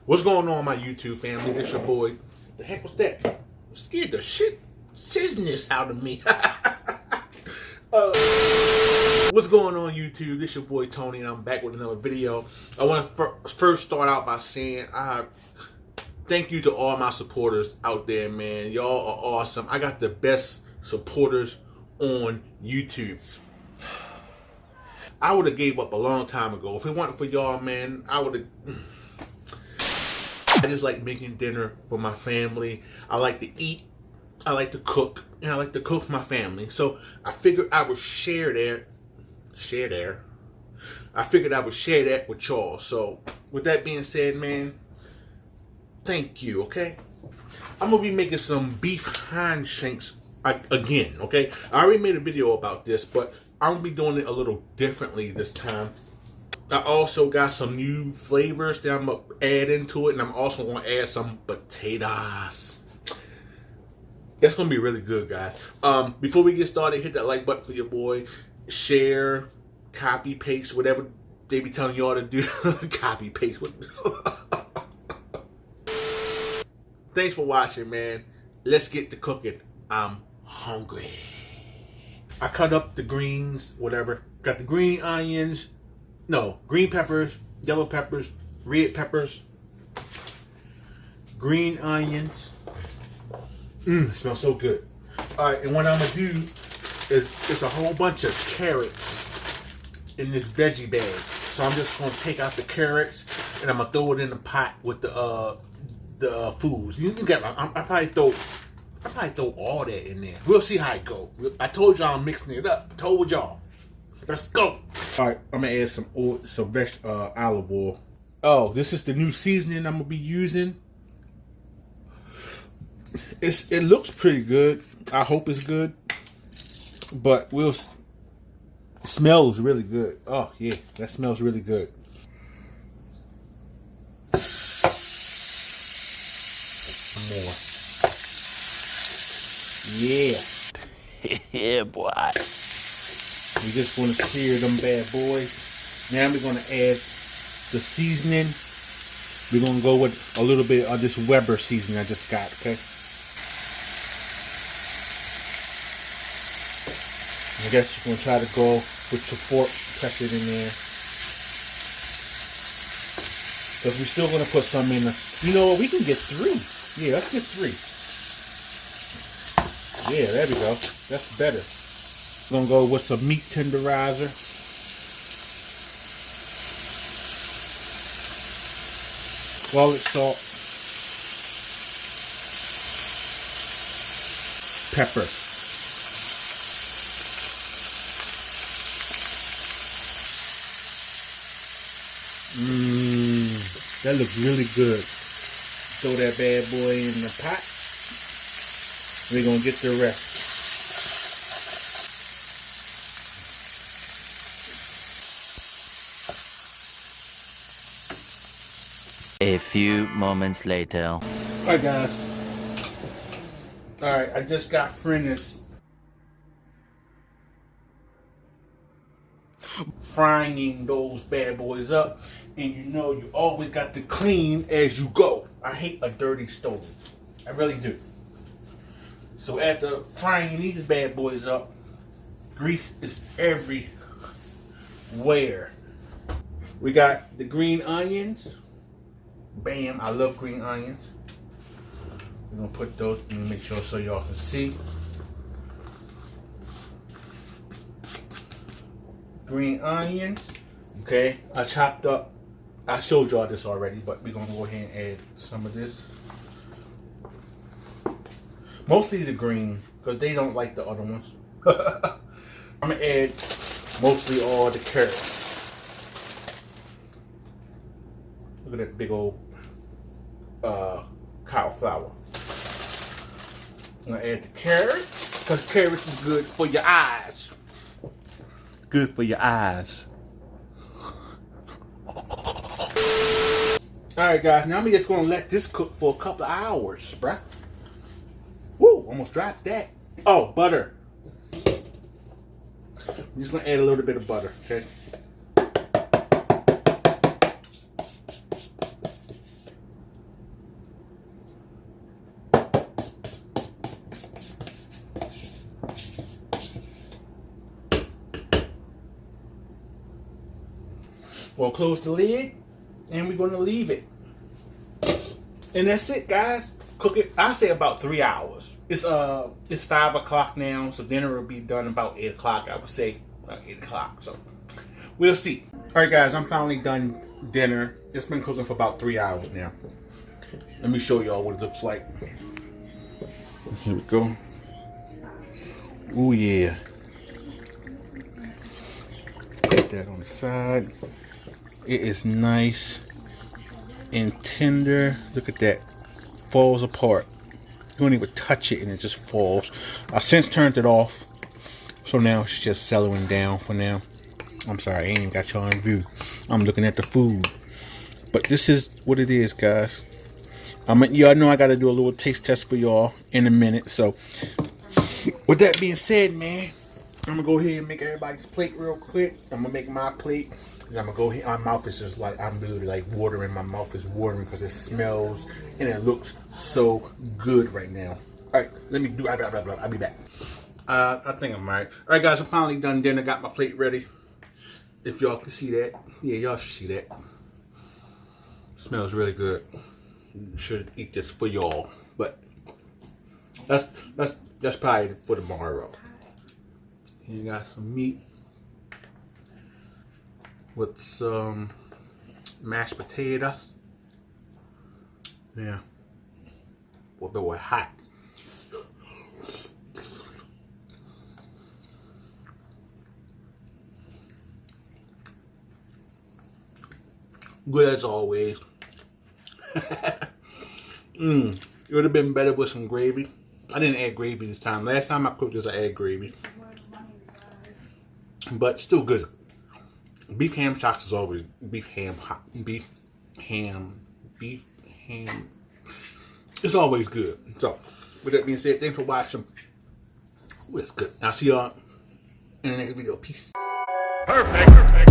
What's going on, my YouTube family? This your boy. What the heck was that? Scared the shizness out of me. What's going on, YouTube? This your boy Tony, and I'm back with another video. I want to first start out by saying thank you to all my supporters out there, man. Y'all are awesome. I got the best supporters on YouTube. I would have gave up a long time ago. If it wasn't for y'all, man, I would have... I just like making dinner for my family. I like to eat. I like to cook. And I like to cook for my family. So I figured I would share that. I figured I would share that with y'all. So with that being said, man, thank you, okay? I'm going to be making some beef Hind Shanks again, okay? I already made a video about this, but I'm going to be doing it a little differently this time. I also got some new flavors that I'm going to add into it, and I'm also going to add some potatoes. That's going to be really good, guys. Before we get started, hit that like button for your boy. Share, copy, paste, whatever they be telling y'all to do. Copy, paste. Thanks for watching, man. Let's get to cooking. I'm hungry. I cut up the greens, whatever. Got the green onions. No, green peppers, yellow peppers, red peppers, green onions. It smells so good. All right, and what I'm gonna do is it's a whole bunch of carrots in this veggie bag. So I'm just gonna take out the carrots and I'm gonna throw it in the pot with the foods. You can get. I probably throw all that in there. We'll see how it go. I told y'all I'm mixing it up. I told y'all. Let's go. All right, I'm gonna add some oil, olive oil. Oh, this is the new seasoning I'm gonna be using. It looks pretty good. I hope it's good, but it smells really good. Oh yeah, that smells really good. More. Yeah. Yeah, boy. We're just going to sear them bad boys. Now we're going to add the seasoning. We're going to go with a little bit of this Weber seasoning I just got, okay? I guess you're going to try to go with your fork, press it in there. Because we're still going to put some in. You know what? We can get 3. Yeah, let's get 3. Yeah, there we go. That's better. We're gonna go with some meat tenderizer. Garlic salt. Pepper. That looks really good. Throw that bad boy in the pot. We're gonna get the rest. A few moments later. Alright, guys. Alright, I just got finished frying those bad boys up. And you know you always got to clean as you go. I hate a dirty stove. I really do. So after frying these bad boys up, grease is everywhere. We got the green onions. Bam, I love green onions. We're gonna put those, let me make sure so y'all can see. Green onions. Okay, I chopped up, I showed y'all this already, but we're gonna go ahead and add some of this. Mostly the green, because they don't like the other ones. I'm gonna add mostly all the carrots. Look at that big old cauliflower. I'm gonna add the carrots, because carrots is good for your eyes. Good for your eyes. Alright, guys, now I'm just gonna let this cook for a couple of hours, bruh. Woo, almost dropped that. Oh, butter. I'm just gonna add a little bit of butter, okay? We'll close the lid, and we're gonna leave it. And that's it, guys. Cook it. I say about 3 hours. It's 5 o'clock now, so dinner will be done about 8 o'clock. I would say about 8 o'clock. So we'll see. All right, guys. I'm finally done dinner. It's been cooking for about 3 hours now. Let me show y'all what it looks like. Here we go. Oh yeah. Put that on the side. It is nice and tender. Look at that. Falls apart. You don't even touch it and it just falls. I since turned it off. So now it's just settling down for now. I'm sorry, I ain't even got y'all in view. I'm looking at the food. But this is what it is, guys. Y'all know I got to do a little taste test for y'all in a minute. So, with that being said, man, I'm going to go ahead and make everybody's plate real quick. I'm going to make my plate. I'm going to go ahead. My mouth is just like, I'm literally like watering. My mouth is watering because it smells and it looks so good right now. All right, let me do, I'll be back. I think I'm all right. All right, guys, I'm finally done dinner. Got my plate ready. If y'all can see that. Yeah, y'all should see that. Smells really good. Should eat this for y'all, but that's probably for tomorrow. You got some meat with some mashed potatoes. Yeah, well, they were hot. Good as always. It would have been better with some gravy. I didn't add gravy this time. Last time I cooked this, I added gravy. But still good. Beef ham shocks is always beef ham. It's always good. So, with that being said, thanks for watching. Ooh, it's good. I'll see y'all in the next video. Peace. Perfect.